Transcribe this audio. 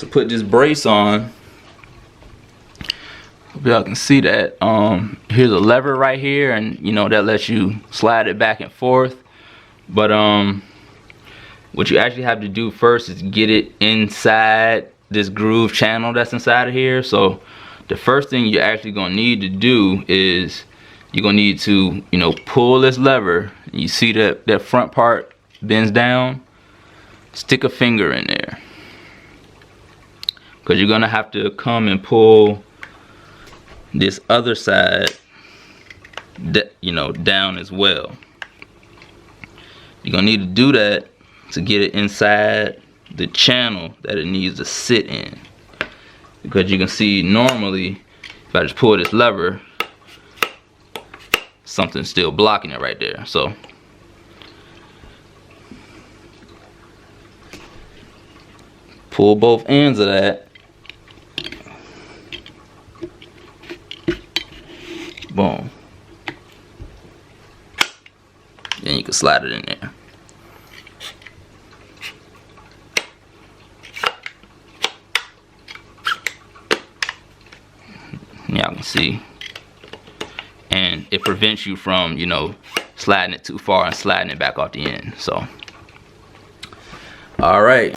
to put this brace on, hope y'all can see that. Here's a lever right here, and you know that lets you slide it back and forth. But what you actually have to do first is get it inside this groove channel that's inside of here. So the first thing you're actually gonna need to do is you're gonna need to, you know, pull this lever. You see that front part bends down. Stick a finger in there, because you're gonna have to come and pull this other side, you know, down as well. You're gonna need to do that to get it inside the channel that it needs to sit in, because you can see normally if I just pull this lever, something's still blocking it right there. So pull both ends of that. Boom. Then you can slide it in there. Y'all can see. And it prevents you from, you know, sliding it too far and sliding it back off the end. So, all right.